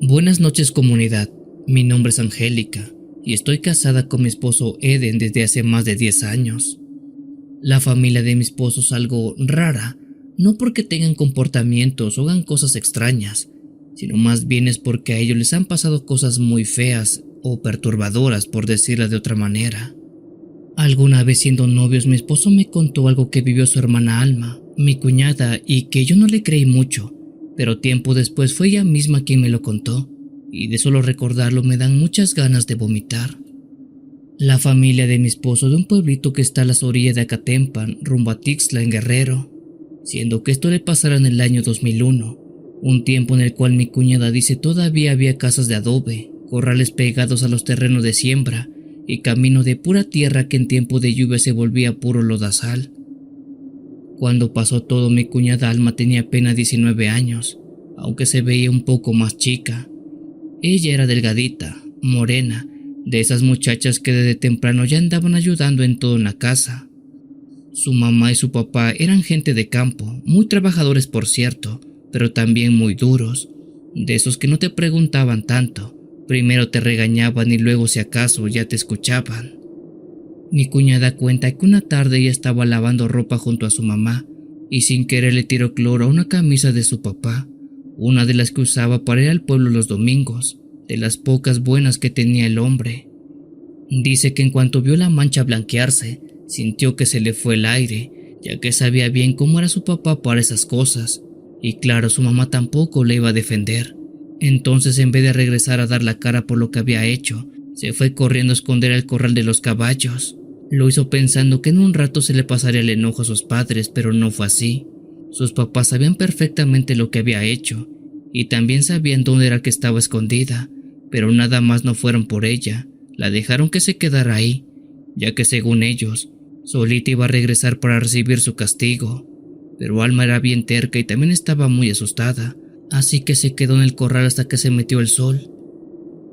Buenas noches, comunidad. Mi nombre es Angélica y estoy casada con mi esposo Eden desde hace más de 10 años. La familia de mi esposo es algo rara, no porque tengan comportamientos o hagan cosas extrañas, sino más bien es porque a ellos les han pasado cosas muy feas o perturbadoras, por decirlo de otra manera. Alguna vez siendo novios, mi esposo me contó algo que vivió su hermana Alma, mi cuñada, y que yo no le creí mucho, pero tiempo después fue ella misma quien me lo contó, y de solo recordarlo me dan muchas ganas de vomitar. La familia de mi esposo de un pueblito que está a las orillas de Acatempan, rumbo a Tixla en Guerrero, siendo que esto le pasara en el año 2001, un tiempo en el cual mi cuñada dice todavía había casas de adobe, corrales pegados a los terrenos de siembra y camino de pura tierra que en tiempo de lluvia se volvía puro lodazal. Cuando pasó todo, mi cuñada Alma tenía apenas 19 años, aunque se veía un poco más chica. Ella era delgadita, morena, de esas muchachas que desde temprano ya andaban ayudando en todo en la casa. Su mamá y su papá eran gente de campo, muy trabajadores por cierto, pero también muy duros, de esos que no te preguntaban tanto, primero te regañaban y luego si acaso ya te escuchaban. Mi cuñada cuenta que una tarde ella estaba lavando ropa junto a su mamá y sin querer le tiró cloro a una camisa de su papá, una de las que usaba para ir al pueblo los domingos, de las pocas buenas que tenía el hombre. Dice que en cuanto vio la mancha blanquearse, sintió que se le fue el aire, ya que sabía bien cómo era su papá para esas cosas, y claro, su mamá tampoco le iba a defender. Entonces, en vez de regresar a dar la cara por lo que había hecho, se fue corriendo a esconder al corral de los caballos. Lo hizo pensando que en un rato se le pasaría el enojo a sus padres, pero no fue así. Sus papás sabían perfectamente lo que había hecho, y también sabían dónde era que estaba escondida, pero nada más no fueron por ella, la dejaron que se quedara ahí, ya que según ellos, solita iba a regresar para recibir su castigo. Pero Alma era bien terca y también estaba muy asustada, así que se quedó en el corral hasta que se metió el sol.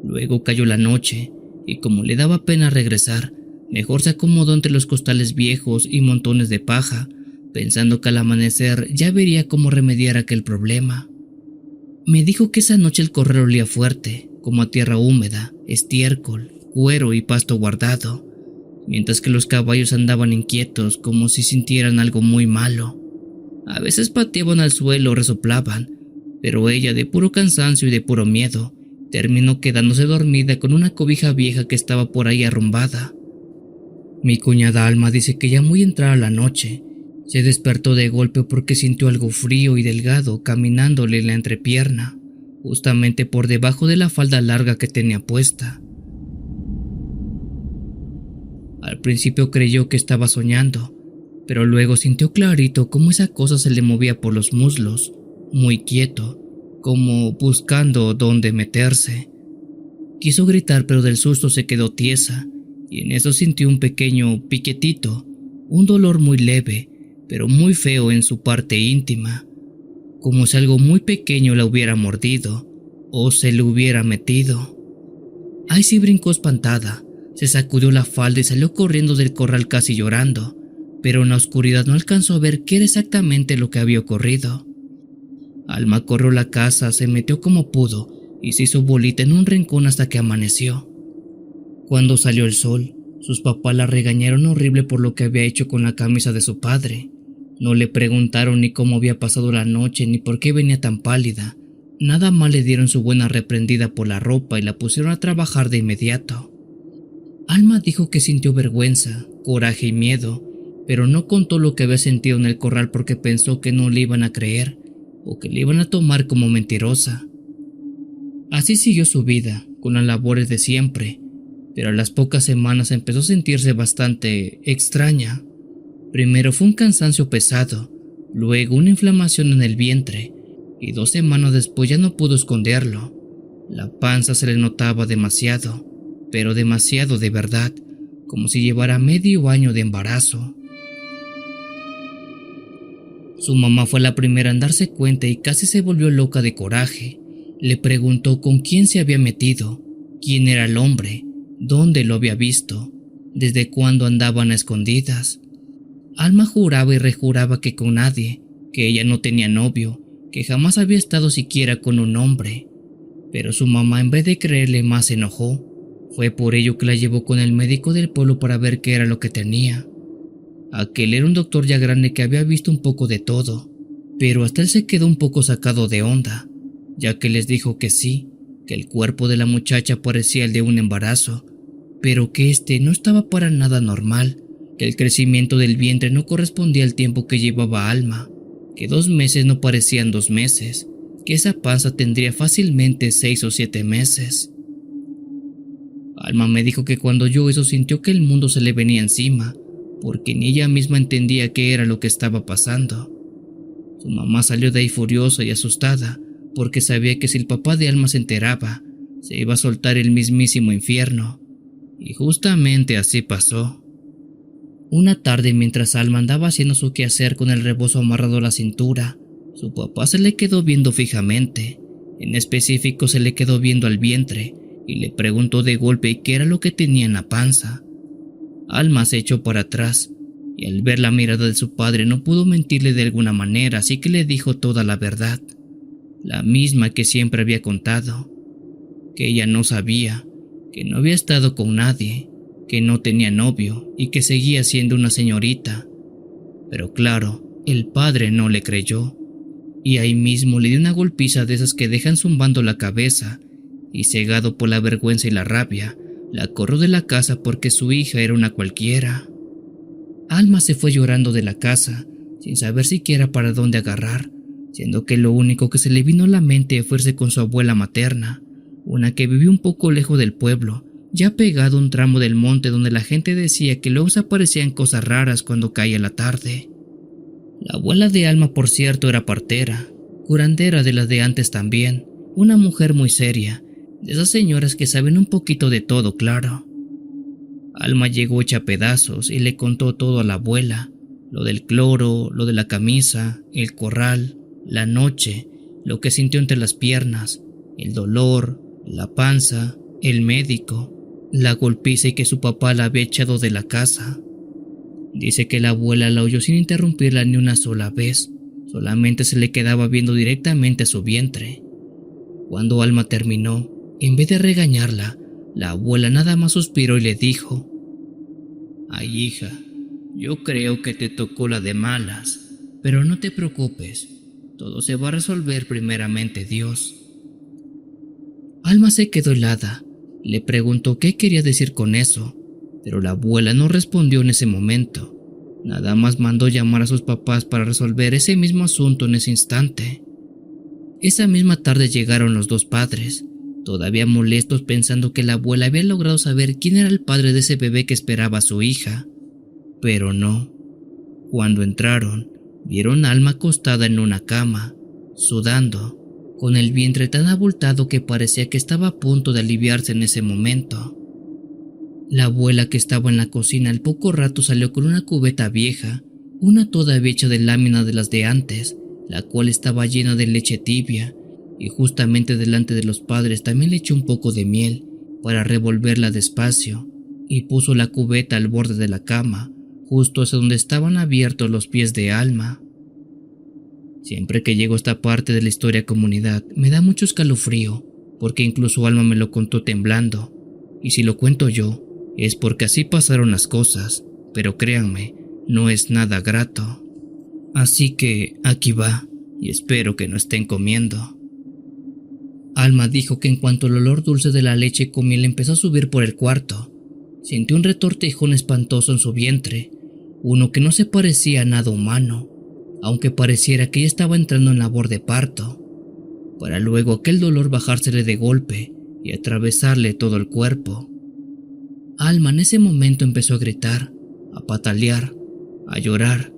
Luego cayó la noche, y como le daba pena regresar, mejor se acomodó entre los costales viejos y montones de paja, pensando que al amanecer ya vería cómo remediar aquel problema. Me dijo que esa noche el corral olía fuerte, como a tierra húmeda, estiércol, cuero y pasto guardado, mientras que los caballos andaban inquietos como si sintieran algo muy malo. A veces pateaban al suelo o resoplaban, pero ella, de puro cansancio y de puro miedo, terminó quedándose dormida con una cobija vieja que estaba por ahí arrumbada. Mi cuñada Alma dice que ya muy entrada la noche, se despertó de golpe porque sintió algo frío y delgado caminándole en la entrepierna, justamente por debajo de la falda larga que tenía puesta. Al principio creyó que estaba soñando, pero luego sintió clarito cómo esa cosa se le movía por los muslos, muy quieto, como buscando dónde meterse. Quiso gritar, pero del susto se quedó tiesa, y en eso sintió un pequeño piquetito, un dolor muy leve, pero muy feo en su parte íntima, como si algo muy pequeño la hubiera mordido, o se le hubiera metido. Ahí sí brincó espantada, se sacudió la falda y salió corriendo del corral casi llorando, pero en la oscuridad no alcanzó a ver qué era exactamente lo que había ocurrido. Alma corrió a la casa, se metió como pudo y se hizo bolita en un rincón hasta que amaneció. Cuando salió el sol, sus papás la regañaron horrible por lo que había hecho con la camisa de su padre. No le preguntaron ni cómo había pasado la noche ni por qué venía tan pálida. Nada más le dieron su buena reprendida por la ropa y la pusieron a trabajar de inmediato. Alma dijo que sintió vergüenza, coraje y miedo, pero no contó lo que había sentido en el corral porque pensó que no le iban a creer o que le iban a tomar como mentirosa. Así siguió su vida, con las labores de siempre, pero a las pocas semanas empezó a sentirse bastante extraña. Primero fue un cansancio pesado, luego una inflamación en el vientre, y 2 semanas después ya no pudo esconderlo. La panza se le notaba demasiado, pero demasiado de verdad, como si llevara medio año de embarazo. Su mamá fue la primera en darse cuenta y casi se volvió loca de coraje. Le preguntó con quién se había metido, quién era el hombre, dónde lo había visto, desde cuándo andaban a escondidas. Alma juraba y rejuraba que con nadie, que ella no tenía novio, que jamás había estado siquiera con un hombre. pero su mamá, en vez de creerle más, se enojó. Fue por ello que la llevó con el médico del pueblo para ver qué era lo que tenía. Aquel era un doctor ya grande que había visto un poco de todo, pero hasta él se quedó un poco sacado de onda, ya que les dijo que sí, que el cuerpo de la muchacha parecía el de un embarazo, pero que este no estaba para nada normal, que el crecimiento del vientre no correspondía al tiempo que llevaba Alma, que 2 meses no parecían 2 meses, que esa panza tendría fácilmente 6 o 7 meses. Alma me dijo que cuando oyó eso sintió que el mundo se le venía encima, porque ni ella misma entendía qué era lo que estaba pasando. Su mamá salió de ahí furiosa y asustada, porque sabía que si el papá de Alma se enteraba, se iba a soltar el mismísimo infierno. Y justamente así pasó. Una tarde, mientras Alma andaba haciendo su quehacer con el rebozo amarrado a la cintura, su papá se le quedó viendo fijamente. En específico se le quedó viendo al vientre y le preguntó de golpe qué era lo que tenía en la panza. Alma se echó para atrás y al ver la mirada de su padre no pudo mentirle de alguna manera, así que le dijo toda la verdad, la misma que siempre había contado, que ella no sabía, que no había estado con nadie, que no tenía novio y que seguía siendo una señorita. Pero claro, el padre no le creyó, y ahí mismo le dio una golpiza de esas que dejan zumbando la cabeza, y cegado por la vergüenza y la rabia, la corrió de la casa porque su hija era una cualquiera. Alma se fue llorando de la casa, sin saber siquiera para dónde agarrar, siendo que lo único que se le vino a la mente fue irse con su abuela materna, una que vivía un poco lejos del pueblo, ya pegado a un tramo del monte donde la gente decía que luego se aparecían cosas raras cuando caía la tarde. La abuela de Alma, por cierto, era partera, curandera de las de antes también, una mujer muy seria, de esas señoras que saben un poquito de todo, claro. Alma llegó hecha pedazos y le contó todo a la abuela, lo del cloro, lo de la camisa, el corral, la noche, lo que sintió entre las piernas, el dolor, la panza, el médico, la golpiza y que su papá la había echado de la casa. Dice que la abuela la oyó sin interrumpirla ni una sola vez, solamente se le quedaba viendo directamente a su vientre. Cuando Alma terminó, en vez de regañarla, la abuela nada más suspiró y le dijo: «Ay, hija, yo creo que te tocó la de malas, pero no te preocupes, todo se va a resolver primeramente Dios». Alma se quedó helada, le preguntó qué quería decir con eso, pero la abuela no respondió en ese momento, nada más mandó llamar a sus papás para resolver ese mismo asunto en ese instante. Esa misma tarde llegaron los dos padres, todavía molestos pensando que la abuela había logrado saber quién era el padre de ese bebé que esperaba a su hija. Pero no. Cuando entraron, vieron a Alma acostada en una cama, sudando, con el vientre tan abultado que parecía que estaba a punto de aliviarse en ese momento. La abuela, que estaba en la cocina, al poco rato salió con una cubeta vieja, una todavía hecha de lámina de las de antes, la cual estaba llena de leche tibia, y justamente delante de los padres también le echó un poco de miel para revolverla despacio, y puso la cubeta al borde de la cama, justo hacia donde estaban abiertos los pies de Alma. Siempre que llego a esta parte de la historia comunidad me da mucho escalofrío, porque incluso Alma me lo contó temblando, y si lo cuento yo, es porque así pasaron las cosas, pero créanme, no es nada grato. Así que aquí va, y espero que no estén comiendo. Alma dijo que en cuanto el olor dulce de la leche con miel empezó a subir por el cuarto, sintió un retortijón espantoso en su vientre, uno que no se parecía a nada humano, aunque pareciera que ella estaba entrando en labor de parto, para luego aquel dolor bajársele de golpe y atravesarle todo el cuerpo. Alma en ese momento empezó a gritar, a patalear, a llorar.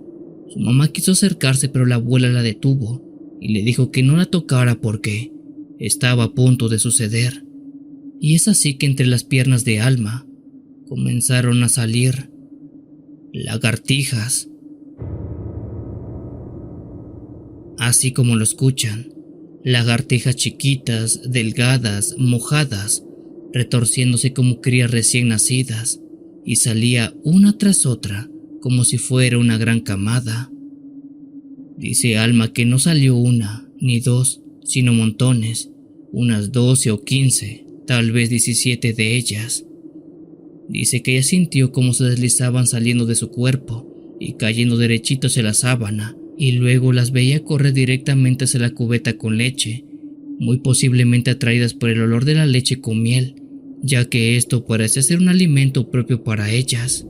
Su mamá quiso acercarse, pero la abuela la detuvo y le dijo que no la tocara porque estaba a punto de suceder. Y es así que entre las piernas de Alma comenzaron a salir lagartijas. Así como lo escuchan, lagartijas chiquitas, delgadas, mojadas, retorciéndose como crías recién nacidas, y salía una tras otra como si fuera una gran camada. Dice Alma que no salió una ni dos, sino montones, unas 12 o 15, tal vez 17 de ellas. Dice que ella sintió cómo se deslizaban saliendo de su cuerpo y cayendo derechitos hacia la sábana, y luego las veía correr directamente hacia la cubeta con leche, muy posiblemente atraídas por el olor de la leche con miel, ya que esto parecía ser un alimento propio para ellas.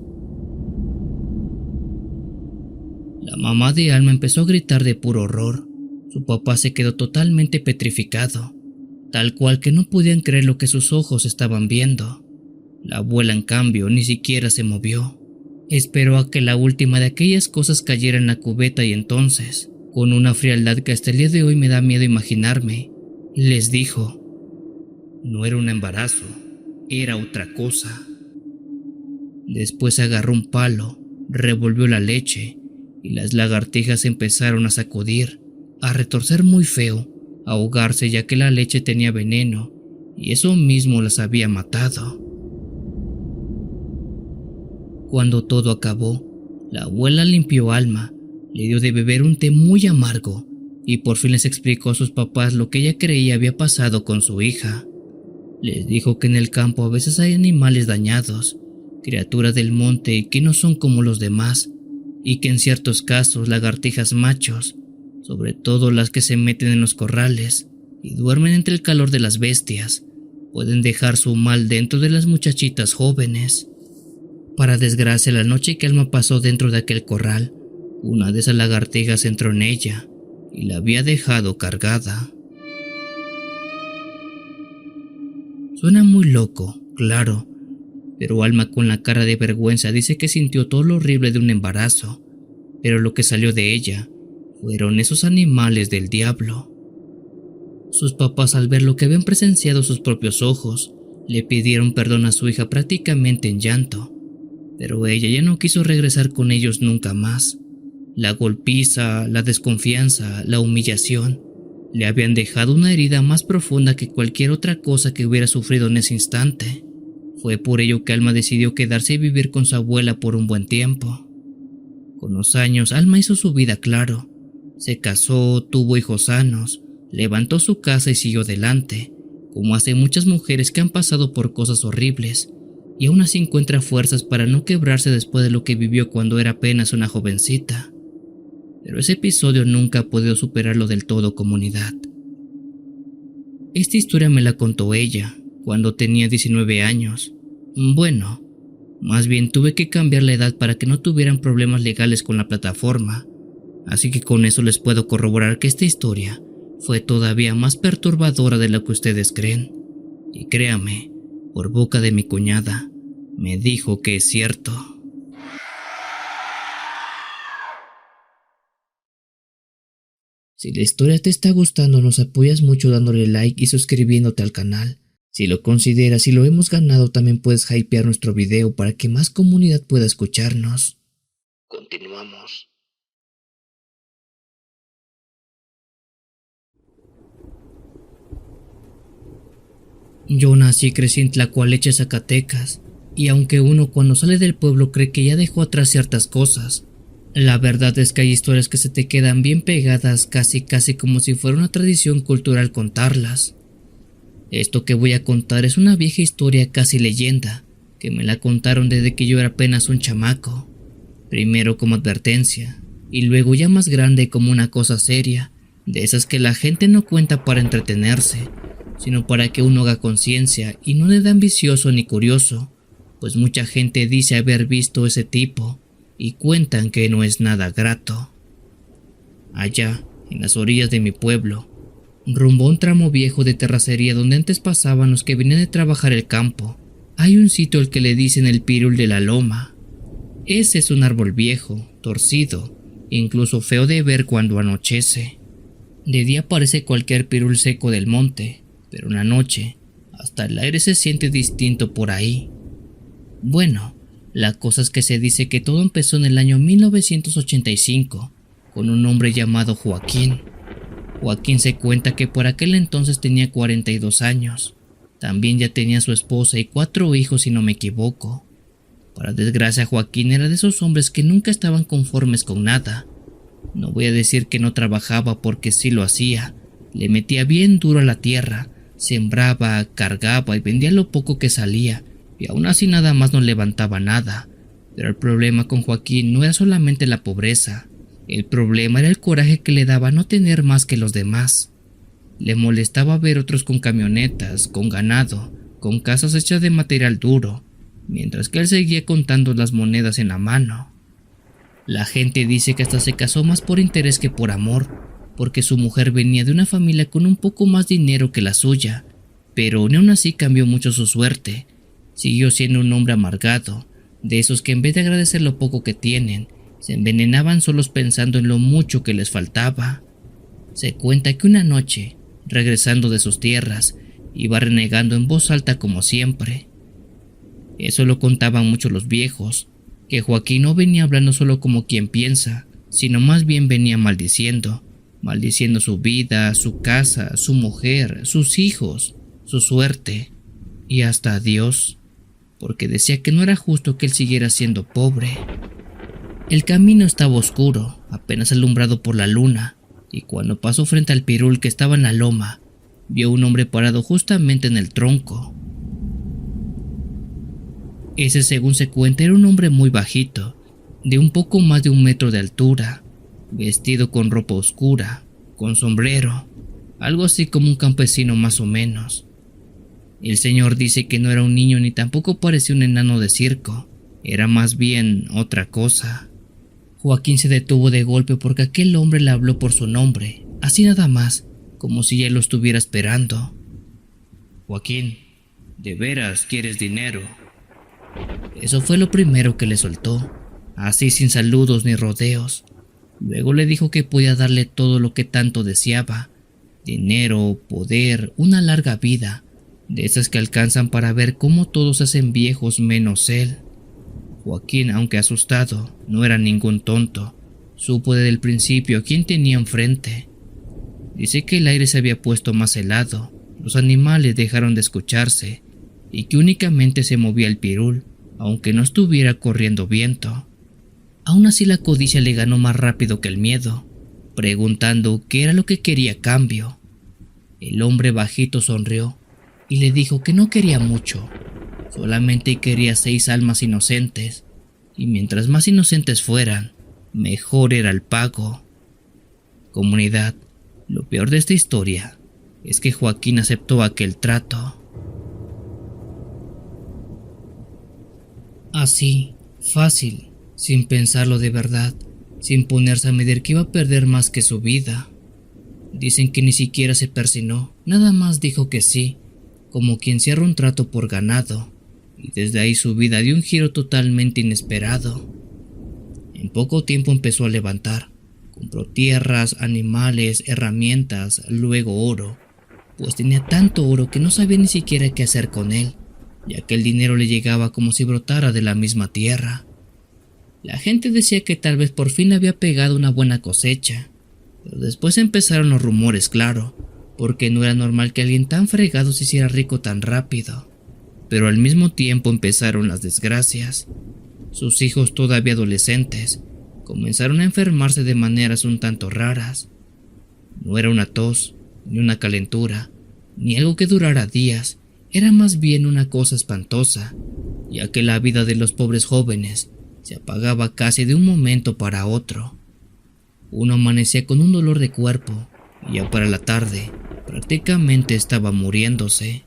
La mamá de Alma empezó a gritar de puro horror. Su papá se quedó totalmente petrificado, tal cual que no podían creer lo que sus ojos estaban viendo. La abuela, en cambio, ni siquiera se movió. Esperó a que la última de aquellas cosas cayera en la cubeta y entonces, con una frialdad que hasta el día de hoy me da miedo imaginarme, les dijo: no era un embarazo, era otra cosa. Después agarró un palo, revolvió la leche y las lagartijas empezaron a sacudir, a retorcer muy feo, a ahogarse, ya que la leche tenía veneno y eso mismo las había matado. Cuando todo acabó, la abuela limpió Alma, le dio de beber un té muy amargo y por fin les explicó a sus papás lo que ella creía había pasado con su hija. Les dijo que en el campo a veces hay animales dañados, criaturas del monte que no son como los demás, y que en ciertos casos lagartijas machos, sobre todo las que se meten en los corrales y duermen entre el calor de las bestias, pueden dejar su mal dentro de las muchachitas jóvenes. Para desgracia, la noche que Alma pasó dentro de aquel corral, una de esas lagartijas entró en ella y la había dejado cargada. Suena muy loco, claro, pero Alma, con la cara de vergüenza, dice que sintió todo lo horrible de un embarazo, pero lo que salió de ella fueron esos animales del diablo. Sus papás, al ver lo que habían presenciado sus propios ojos, le pidieron perdón a su hija prácticamente en llanto, pero ella ya no quiso regresar con ellos nunca más. La golpiza, la desconfianza, la humillación le habían dejado una herida más profunda que cualquier otra cosa que hubiera sufrido en ese instante. Fue por ello que Alma decidió quedarse y vivir con su abuela por un buen tiempo. Con los años, Alma hizo su vida, claro. Se casó, tuvo hijos sanos, levantó su casa y siguió adelante, como hacen muchas mujeres que han pasado por cosas horribles, y aún así encuentra fuerzas para no quebrarse después de lo que vivió cuando era apenas una jovencita. Pero ese episodio nunca ha podido superarlo del todo, comunidad. Esta historia me la contó ella cuando tenía 19 años. Bueno, más bien tuve que cambiar la edad para que no tuvieran problemas legales con la plataforma, así que con eso les puedo corroborar que esta historia fue todavía más perturbadora de lo que ustedes creen. Y créame, por boca de mi cuñada, me dijo que es cierto. Si la historia te está gustando, nos apoyas mucho dándole like y suscribiéndote al canal. Si lo consideras y lo hemos ganado, también puedes hypear nuestro video para que más comunidad pueda escucharnos. Continuamos. Yo nací y crecí en Tlacualeche, Zacatecas, y aunque uno cuando sale del pueblo cree que ya dejó atrás ciertas cosas, la verdad es que hay historias que se te quedan bien pegadas, casi como si fuera una tradición cultural contarlas. Esto que voy a contar es una vieja historia, casi leyenda, que me la contaron desde que yo era apenas un chamaco. Primero como advertencia, y luego ya más grande como una cosa seria, de esas que la gente no cuenta para entretenerse, sino para que uno haga conciencia y no de ambicioso ni curioso, pues mucha gente dice haber visto ese tipo y cuentan que no es nada grato. Allá, en las orillas de mi pueblo, rumbo a un tramo viejo de terracería donde antes pasaban los que venían de trabajar el campo, hay un sitio al que le dicen el pirul de la loma. Ese es un árbol viejo, torcido, incluso feo de ver cuando anochece. De día parece cualquier pirul seco del monte, pero en la noche hasta el aire se siente distinto por ahí. Bueno, la cosa es que se dice que todo empezó en el año 1985 con un hombre llamado Joaquín. Joaquín se cuenta que por aquel entonces tenía 42 años. También ya tenía su esposa y 4 hijos, si no me equivoco. Para desgracia, Joaquín era de esos hombres que nunca estaban conformes con nada. No voy a decir que no trabajaba, porque sí lo hacía. Le metía bien duro a la tierra, sembraba, cargaba y vendía lo poco que salía, y aún así nada más no levantaba nada. Pero el problema con Joaquín no era solamente la pobreza, el problema era el coraje que le daba no tener más que los demás. Le molestaba ver otros con camionetas, con ganado, con casas hechas de material duro, mientras que él seguía contando las monedas en la mano. La gente dice que hasta se casó más por interés que por amor, porque su mujer venía de una familia con un poco más dinero que la suya, pero ni aun así cambió mucho su suerte. Siguió siendo un hombre amargado, de esos que en vez de agradecer lo poco que tienen, se envenenaban solos pensando en lo mucho que les faltaba. Se cuenta que una noche, regresando de sus tierras, iba renegando en voz alta como siempre. Eso lo contaban mucho los viejos, que Joaquín no venía hablando solo como quien piensa, sino más bien venía maldiciendo su vida, su casa, su mujer, sus hijos, su suerte y hasta a Dios, porque decía que no era justo que él siguiera siendo pobre. El camino estaba oscuro, apenas alumbrado por la luna, y cuando pasó frente al pirul que estaba en la loma, vio un hombre parado justamente en el tronco. Ese, según se cuenta, era un hombre muy bajito, de un poco más de 1 metro de altura, vestido con ropa oscura, con sombrero, algo así como un campesino más o menos. El señor dice que no era un niño ni tampoco parecía un enano de circo, era más bien otra cosa. Joaquín se detuvo de golpe porque aquel hombre le habló por su nombre, así nada más, como si ya lo estuviera esperando. Joaquín, ¿de veras quieres dinero? Eso fue lo primero que le soltó, así sin saludos ni rodeos. Luego le dijo que podía darle todo lo que tanto deseaba: dinero, poder, una larga vida, de esas que alcanzan para ver cómo todos se hacen viejos menos él. Joaquín, aunque asustado, no era ningún tonto. Supo desde el principio a quién tenía enfrente. Dice que el aire se había puesto más helado, los animales dejaron de escucharse y que únicamente se movía el pirul, aunque no estuviera corriendo viento. Aún así la codicia le ganó más rápido que el miedo, preguntando qué era lo que quería a cambio. El hombre bajito sonrió y le dijo que no quería mucho, solamente quería 6 almas inocentes, y mientras más inocentes fueran, mejor era el pago. Comunidad, lo peor de esta historia es que Joaquín aceptó aquel trato. Así, fácil, sin pensarlo de verdad, sin ponerse a medir que iba a perder más que su vida. Dicen que ni siquiera se persinó, nada más dijo que sí, como quien cierra un trato por ganado, y desde ahí su vida dio un giro totalmente inesperado. En poco tiempo empezó a levantar, compró tierras, animales, herramientas, luego oro, pues tenía tanto oro que no sabía ni siquiera qué hacer con él, ya que el dinero le llegaba como si brotara de la misma tierra. La gente decía que tal vez por fin había pegado una buena cosecha, pero después empezaron los rumores, claro, porque no era normal que alguien tan fregado se hiciera rico tan rápido. Pero al mismo tiempo empezaron las desgracias. Sus hijos, todavía adolescentes, comenzaron a enfermarse de maneras un tanto raras. No era una tos, ni una calentura, ni algo que durara días, era más bien una cosa espantosa, ya que la vida de los pobres jóvenes se apagaba casi de un momento para otro. Uno amanecía con un dolor de cuerpo y ya para la tarde prácticamente estaba muriéndose.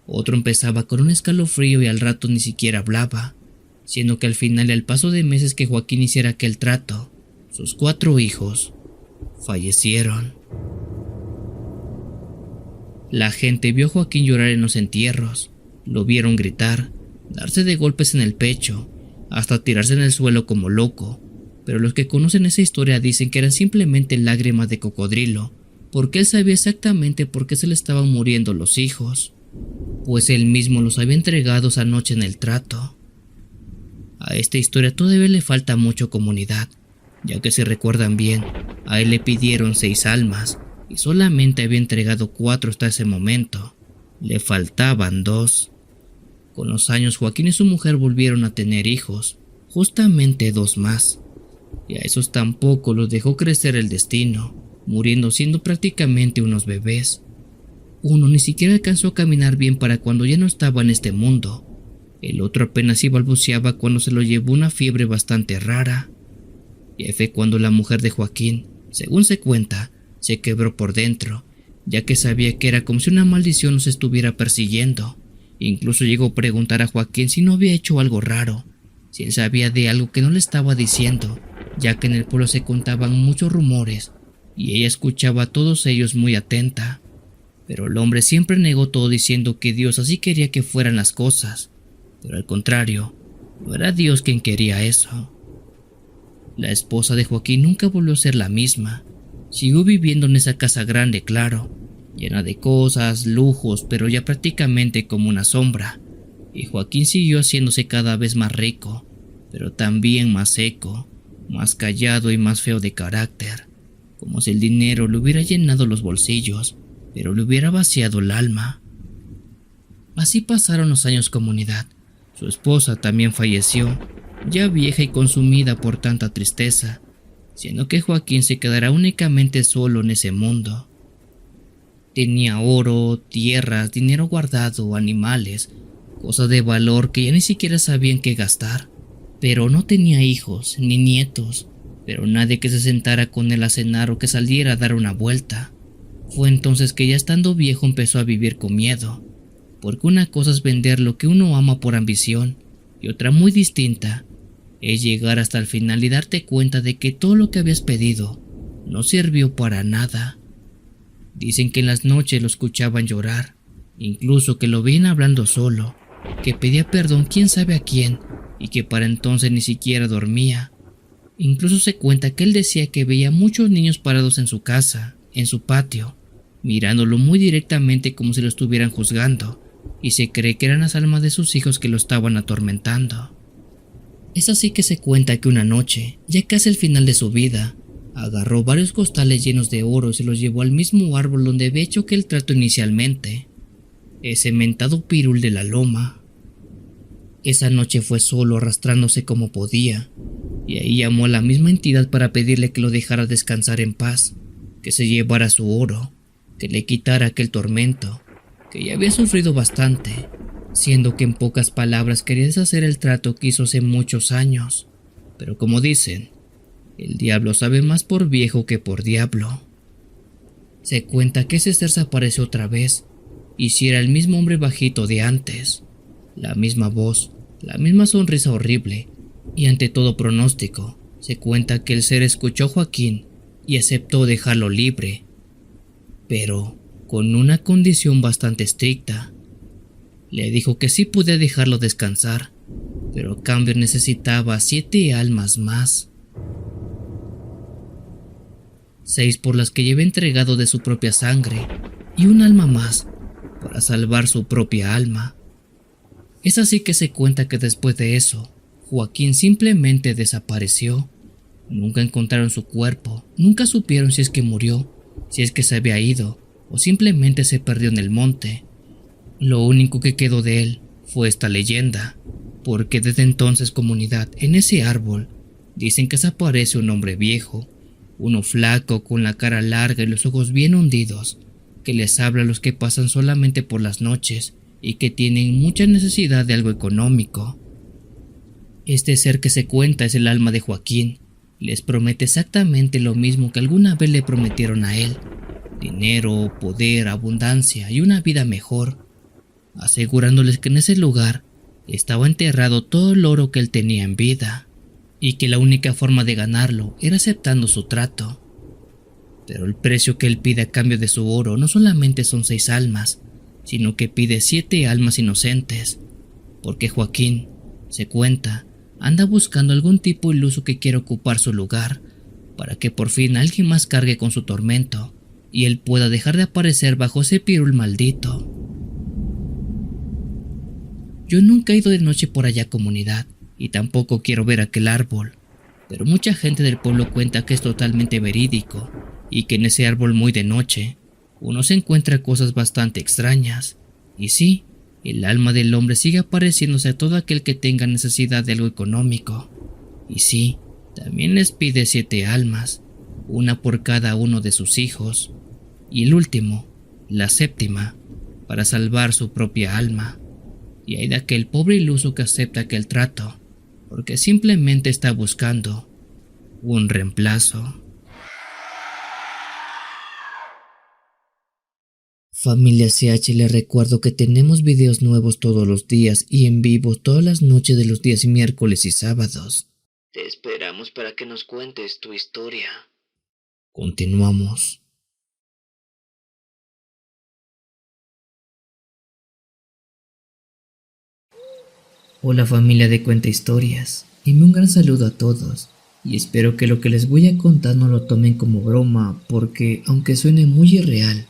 Otro empezaba con un escalofrío y al rato ni siquiera hablaba, siendo que al final y al paso de meses que Joaquín hiciera aquel trato, sus 4 hijos fallecieron. La gente vio a Joaquín llorar en los entierros, lo vieron gritar, darse de golpes en el pecho, hasta tirarse en el suelo como loco, pero los que conocen esa historia dicen que eran simplemente lágrimas de cocodrilo, porque él sabía exactamente por qué se le estaban muriendo los hijos, pues él mismo los había entregado esa noche en el trato. A esta historia todavía le falta mucho, comunidad, ya que si recuerdan bien, a él le pidieron 6 almas y solamente había entregado 4 hasta ese momento. Le faltaban 2. Con los años, Joaquín y su mujer volvieron a tener hijos, justamente 2 más, y a esos tampoco los dejó crecer el destino, muriendo siendo prácticamente unos bebés. Uno ni siquiera alcanzó a caminar bien para cuando ya no estaba en este mundo. El otro apenas si balbuceaba cuando se lo llevó una fiebre bastante rara. Y fue cuando la mujer de Joaquín, según se cuenta, se quebró por dentro, ya que sabía que era como si una maldición nos estuviera persiguiendo. Incluso llegó a preguntar a Joaquín si no había hecho algo raro, si él sabía de algo que no le estaba diciendo, ya que en el pueblo se contaban muchos rumores, y ella escuchaba a todos ellos muy atenta. Pero el hombre siempre negó todo diciendo que Dios así quería que fueran las cosas, pero al contrario, no era Dios quien quería eso. La esposa de Joaquín nunca volvió a ser la misma. Siguió viviendo en esa casa grande, claro, llena de cosas, lujos, pero ya prácticamente como una sombra. Y Joaquín siguió haciéndose cada vez más rico, pero también más seco, más callado y más feo de carácter, como si el dinero le hubiera llenado los bolsillos, pero le hubiera vaciado el alma. Así pasaron los años, comunidad. Su esposa también falleció, ya vieja y consumida por tanta tristeza, siendo que Joaquín se quedará únicamente solo en ese mundo. Tenía oro, tierras, dinero guardado, animales, cosas de valor que ya ni siquiera sabían qué gastar, pero no tenía hijos ni nietos, pero nadie que se sentara con él a cenar o que saliera a dar una vuelta. Fue entonces que ya estando viejo empezó a vivir con miedo, porque una cosa es vender lo que uno ama por ambición, y otra muy distinta es llegar hasta el final y darte cuenta de que todo lo que habías pedido no sirvió para nada. Dicen que en las noches lo escuchaban llorar, incluso que lo veían hablando solo, que pedía perdón quién sabe a quién, y que para entonces ni siquiera dormía. Incluso se cuenta que él decía que veía muchos niños parados en su casa, en su patio, mirándolo muy directamente como si lo estuvieran juzgando, y se cree que eran las almas de sus hijos que lo estaban atormentando. Es así que se cuenta que una noche, ya casi al final de su vida, agarró varios costales llenos de oro y se los llevó al mismo árbol donde había hecho aquel trato inicialmente, ese mentado pirul de la loma. Esa noche fue solo, arrastrándose como podía, y ahí llamó a la misma entidad para pedirle que lo dejara descansar en paz, que se llevara su oro, que le quitara aquel tormento, que ya había sufrido bastante, siendo que en pocas palabras quería deshacer el trato que hizo hace muchos años. Pero como dicen, el diablo sabe más por viejo que por diablo. Se cuenta que ese ser se apareció otra vez, y si era el mismo hombre bajito de antes, la misma voz, la misma sonrisa horrible, y ante todo pronóstico, se cuenta que el ser escuchó a Joaquín y aceptó dejarlo libre, pero con una condición bastante estricta. Le dijo que sí podía dejarlo descansar, pero a cambio necesitaba 7 almas más. 6 por las que lleva entregado de su propia sangre, y un alma más para salvar su propia alma. Es así que se cuenta que después de eso, Joaquín simplemente desapareció. Nunca encontraron su cuerpo, nunca supieron si es que murió, si es que se había ido, o simplemente se perdió en el monte. Lo único que quedó de él fue esta leyenda, porque desde entonces, comunidad, en ese árbol, dicen que se aparece un hombre viejo, uno flaco con la cara larga y los ojos bien hundidos, que les habla a los que pasan solamente por las noches y que tienen mucha necesidad de algo económico. Este ser que se cuenta es el alma de Joaquín, y les promete exactamente lo mismo que alguna vez le prometieron a él: dinero, poder, abundancia y una vida mejor, asegurándoles que en ese lugar estaba enterrado todo el oro que él tenía en vida, y que la única forma de ganarlo era aceptando su trato. Pero el precio que él pide a cambio de su oro no solamente son 6 almas, sino que pide 7 almas inocentes, porque Joaquín, se cuenta, anda buscando algún tipo iluso que quiera ocupar su lugar, para que por fin alguien más cargue con su tormento, y él pueda dejar de aparecer bajo ese pirul maldito. Yo nunca he ido de noche por allá, comunidad, y tampoco quiero ver aquel árbol, pero mucha gente del pueblo cuenta que es totalmente verídico, y que en ese árbol muy de noche uno se encuentra cosas bastante extrañas. Y sí, el alma del hombre sigue apareciéndose a todo aquel que tenga necesidad de algo económico. Y sí, también les pide 7 almas, una por cada uno de sus hijos. Y el último la séptima, para salvar su propia alma. Y hay de aquel pobre iluso que acepta aquel trato, porque simplemente está buscando un reemplazo. Familia CH, les recuerdo que tenemos videos nuevos todos los días y en vivo todas las noches de los días miércoles y sábados. Te esperamos para que nos cuentes tu historia. Continuamos. Hola familia de Cuenta Historias, dime un gran saludo a todos y espero que lo que les voy a contar no lo tomen como broma porque aunque suene muy irreal,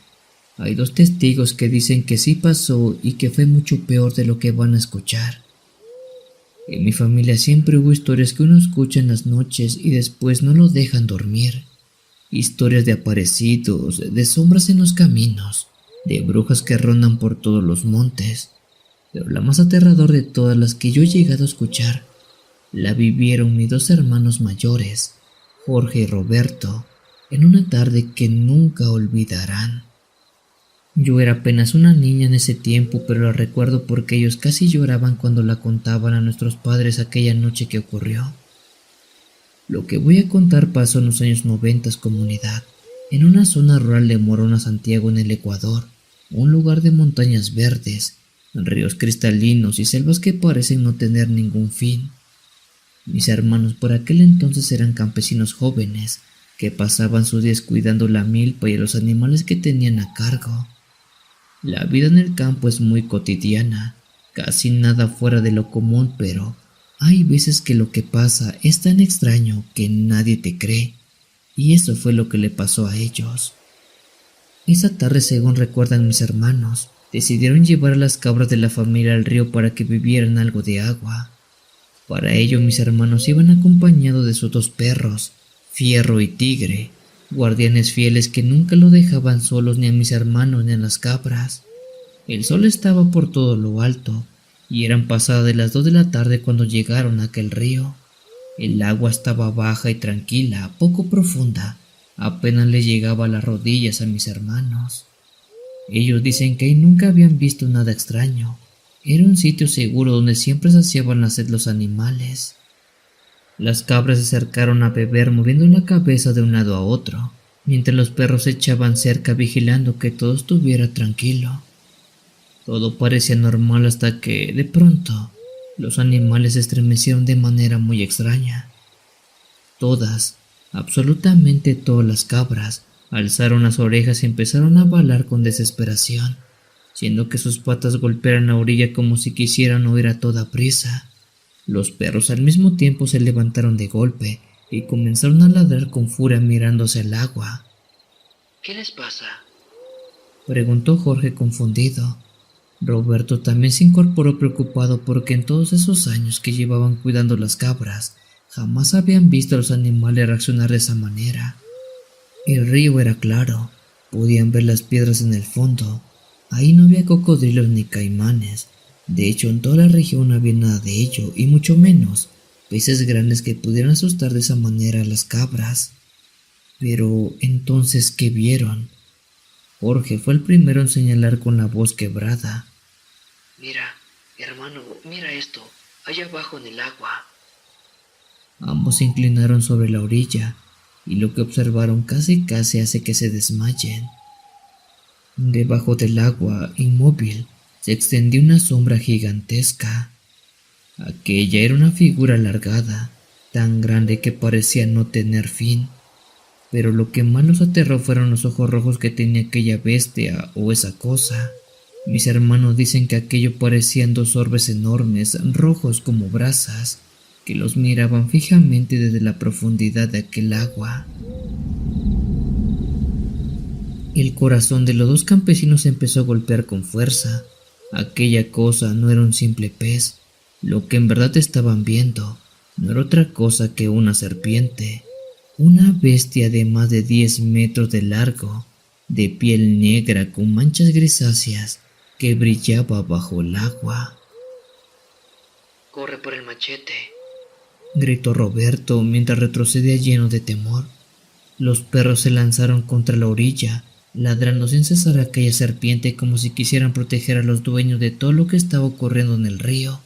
hay dos testigos que dicen que sí pasó y que fue mucho peor de lo que van a escuchar. En mi familia siempre hubo historias que uno escucha en las noches y después no lo dejan dormir. Historias de aparecidos, de sombras en los caminos, de brujas que rondan por todos los montes. Pero la más aterrador de todas las que yo he llegado a escuchar, la vivieron mis dos hermanos mayores, Jorge y Roberto, en una tarde que nunca olvidarán. Yo era apenas una niña en ese tiempo, pero la recuerdo porque ellos casi lloraban cuando la contaban a nuestros padres aquella noche que ocurrió. Lo que voy a contar pasó en los años 90, comunidad, en una zona rural de Morona, Santiago, en el Ecuador, un lugar de montañas verdes, ríos cristalinos y selvas que parecen no tener ningún fin. Mis hermanos por aquel entonces eran campesinos jóvenes que pasaban sus días cuidando la milpa y los animales que tenían a cargo. La vida en el campo es muy cotidiana, casi nada fuera de lo común, pero hay veces que lo que pasa es tan extraño que nadie te cree, y eso fue lo que le pasó a ellos. Esa tarde, según recuerdan mis hermanos, decidieron llevar a las cabras de la familia al río para que bebieran algo de agua. Para ello mis hermanos iban acompañados de sus dos perros, Fierro y Tigre, guardianes fieles que nunca lo dejaban solos ni a mis hermanos ni a las cabras. El sol estaba por todo lo alto y eran pasadas de las 2 de la tarde cuando llegaron a aquel río. El agua estaba baja y tranquila, poco profunda, apenas le llegaba a las rodillas a mis hermanos. Ellos dicen que ahí nunca habían visto nada extraño. Era un sitio seguro donde siempre saciaban la sed los animales. Las cabras se acercaron a beber moviendo la cabeza de un lado a otro, mientras los perros se echaban cerca vigilando que todo estuviera tranquilo. Todo parecía normal hasta que, de pronto, los animales se estremecieron de manera muy extraña. Todas, absolutamente todas las cabras, alzaron las orejas y empezaron a balar con desesperación, siendo que sus patas golpearan la orilla como si quisieran huir a toda prisa. Los perros al mismo tiempo se levantaron de golpe y comenzaron a ladrar con furia mirándose al agua. ¿Qué les pasa?, preguntó Jorge confundido. Roberto también se incorporó preocupado porque en todos esos años que llevaban cuidando las cabras, jamás habían visto a los animales reaccionar de esa manera. El río era claro, podían ver las piedras en el fondo. Ahí no había cocodrilos ni caimanes. De hecho, en toda la región no había nada de ello, y mucho menos peces grandes que pudieran asustar de esa manera a las cabras. Pero entonces, ¿qué vieron? Jorge fue el primero en señalar con la voz quebrada. Mira, hermano, mira esto, allá abajo en el agua. Ambos se inclinaron sobre la orilla, y lo que observaron casi hace que se desmayen. Debajo del agua, inmóvil, se extendía una sombra gigantesca. Aquella era una figura alargada, tan grande que parecía no tener fin. Pero lo que más los aterró fueron los ojos rojos que tenía aquella bestia o esa cosa. Mis hermanos dicen que aquello parecían dos orbes enormes, rojos como brasas, que los miraban fijamente desde la profundidad de aquel agua. El corazón de los dos campesinos empezó a golpear con fuerza. Aquella cosa no era un simple pez. Lo que en verdad estaban viendo no era otra cosa que una serpiente. Una bestia de más de 10 metros de largo, de piel negra con manchas grisáceas que brillaba bajo el agua. «Corre por el machete», gritó Roberto mientras retrocedía lleno de temor. Los perros se lanzaron contra la orilla ladrando sin cesar a aquella serpiente como si quisieran proteger a los dueños de todo lo que estaba ocurriendo en el río.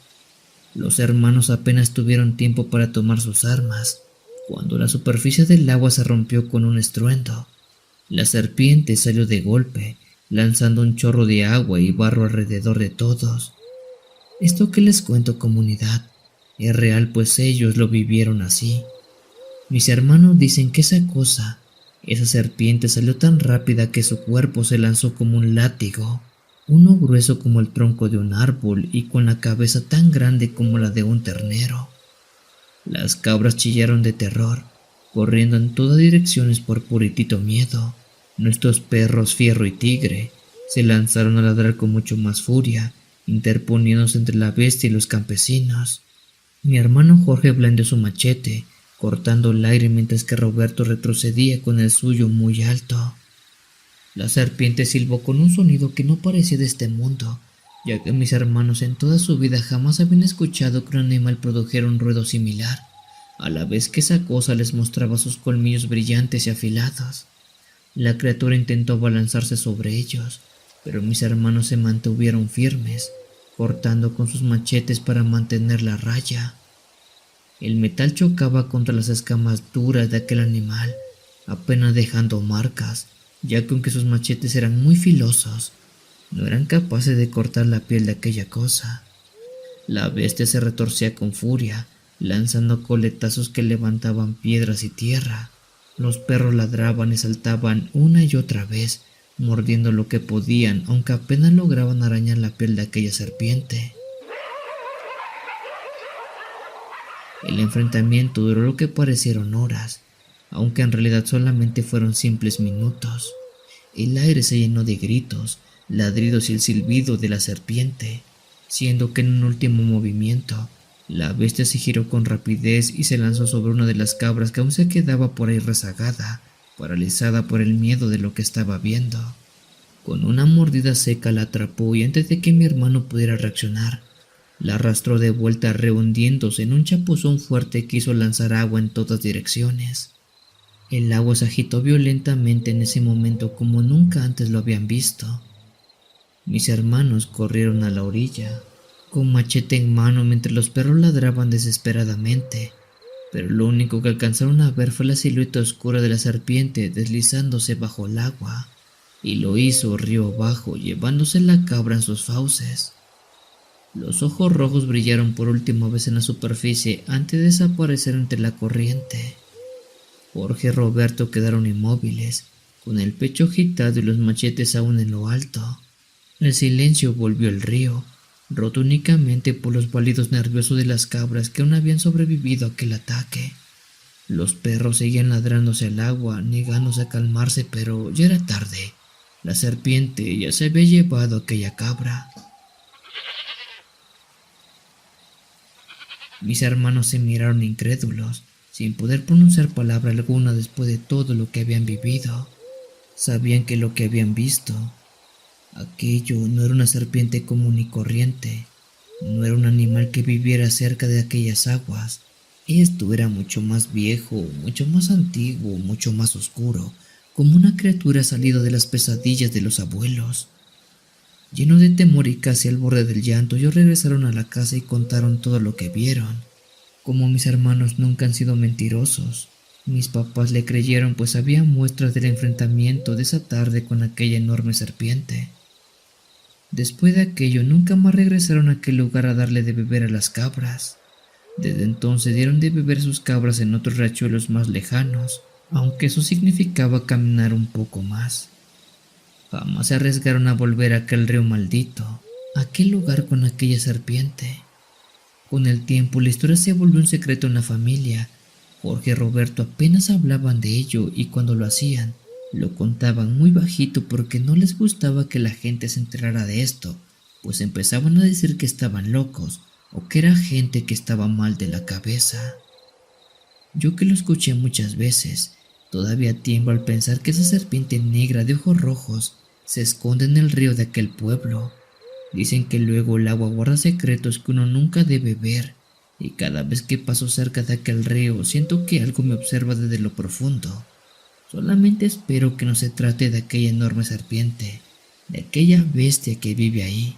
Los hermanos apenas tuvieron tiempo para tomar sus armas, cuando la superficie del agua se rompió con un estruendo. La serpiente salió de golpe, lanzando un chorro de agua y barro alrededor de todos. Esto que les cuento, comunidad, es real, pues ellos lo vivieron así. Mis hermanos dicen que esa serpiente salió tan rápida que su cuerpo se lanzó como un látigo, uno grueso como el tronco de un árbol y con la cabeza tan grande como la de un ternero. Las cabras chillaron de terror, corriendo en todas direcciones por puritito miedo. Nuestros perros Fierro y Tigre se lanzaron a ladrar con mucho más furia, interponiéndose entre la bestia y los campesinos. Mi hermano Jorge blandió su machete, cortando el aire mientras que Roberto retrocedía con el suyo muy alto. La serpiente silbó con un sonido que no parecía de este mundo, ya que mis hermanos en toda su vida jamás habían escuchado que un animal produjera un ruido similar, a la vez que esa cosa les mostraba sus colmillos brillantes y afilados. La criatura intentó abalanzarse sobre ellos, pero mis hermanos se mantuvieron firmes, cortando con sus machetes para mantener la raya. El metal chocaba contra las escamas duras de aquel animal, apenas dejando marcas, ya que aunque sus machetes eran muy filosos, no eran capaces de cortar la piel de aquella cosa. La bestia se retorcía con furia, lanzando coletazos que levantaban piedras y tierra. Los perros ladraban y saltaban una y otra vez, mordiendo lo que podían, aunque apenas lograban arañar la piel de aquella serpiente. El enfrentamiento duró lo que parecieron horas, aunque en realidad solamente fueron simples minutos. El aire se llenó de gritos, ladridos y el silbido de la serpiente, siendo que en un último movimiento, la bestia se giró con rapidez y se lanzó sobre una de las cabras que aún se quedaba por ahí rezagada, paralizada por el miedo de lo que estaba viendo. Con una mordida seca la atrapó y antes de que mi hermano pudiera reaccionar, la arrastró de vuelta rehundiéndose en un chapuzón fuerte que hizo lanzar agua en todas direcciones. El agua se agitó violentamente en ese momento como nunca antes lo habían visto. Mis hermanos corrieron a la orilla, con machete en mano mientras los perros ladraban desesperadamente, pero lo único que alcanzaron a ver fue la silueta oscura de la serpiente deslizándose bajo el agua, y lo hizo río abajo, llevándose la cabra en sus fauces. Los ojos rojos brillaron por última vez en la superficie antes de desaparecer entre la corriente. Jorge y Roberto quedaron inmóviles, con el pecho agitado y los machetes aún en lo alto. El silencio volvió al río, roto únicamente por los balidos nerviosos de las cabras que aún habían sobrevivido a aquel ataque. Los perros seguían ladrándose al agua, negándose a calmarse, pero ya era tarde. La serpiente ya se había llevado a aquella cabra. Mis hermanos se miraron incrédulos, sin poder pronunciar palabra alguna después de todo lo que habían vivido. Sabían que lo que habían visto, aquello no era una serpiente común y corriente, no era un animal que viviera cerca de aquellas aguas. Esto era mucho más viejo, mucho más antiguo, mucho más oscuro, como una criatura salida de las pesadillas de los abuelos. Llenos de temor y casi al borde del llanto, ellos regresaron a la casa y contaron todo lo que vieron. Como mis hermanos nunca han sido mentirosos, mis papás le creyeron, pues había muestras del enfrentamiento de esa tarde con aquella enorme serpiente. Después de aquello nunca más regresaron a aquel lugar a darle de beber a las cabras. Desde entonces dieron de beber sus cabras en otros riachuelos más lejanos, aunque eso significaba caminar un poco más. Jamás se arriesgaron a volver a aquel río maldito, a aquel lugar con aquella serpiente. Con el tiempo la historia se volvió un secreto en la familia. Jorge y Roberto apenas hablaban de ello y cuando lo hacían, lo contaban muy bajito porque no les gustaba que la gente se enterara de esto, pues empezaban a decir que estaban locos o que era gente que estaba mal de la cabeza. Yo que lo escuché muchas veces, todavía tiemblo al pensar que esa serpiente negra de ojos rojos se esconde en el río de aquel pueblo. Dicen que luego el agua guarda secretos que uno nunca debe ver, y cada vez que paso cerca de aquel río siento que algo me observa desde lo profundo. Solamente espero que no se trate de aquella enorme serpiente, de aquella bestia que vive ahí.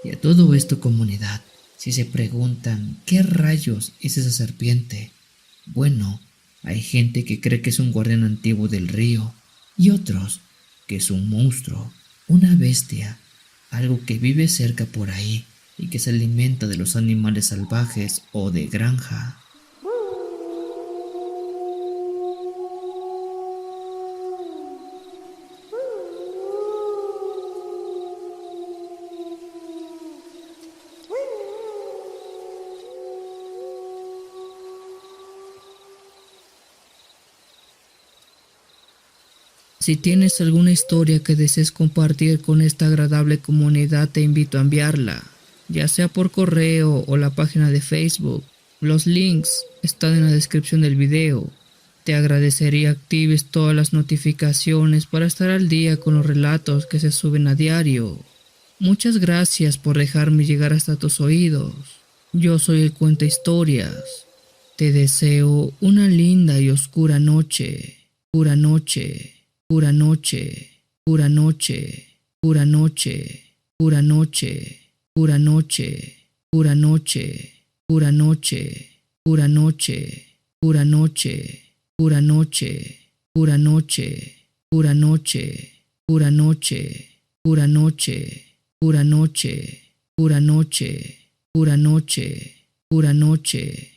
Y a todo esto, comunidad, si se preguntan qué rayos es esa serpiente, bueno, hay gente que cree que es un guardián antiguo del río y otros que es un monstruo, una bestia, algo que vive cerca por ahí y que se alimenta de los animales salvajes o de granja. Si tienes alguna historia que desees compartir con esta agradable comunidad, te invito a enviarla, ya sea por correo o la página de Facebook. Los links están en la descripción del video. Te agradecería actives todas las notificaciones para estar al día con los relatos que se suben a diario. Muchas gracias por dejarme llegar hasta tus oídos. Yo soy el Cuenta Historias. Te deseo una linda y oscura noche. Pura noche. Pura noche, pura noche, pura noche, pura noche, pura noche, pura noche, pura noche, pura noche, pura noche, pura noche, pura noche, pura noche, pura noche, pura noche, pura noche, pura noche, pura noche, pura noche.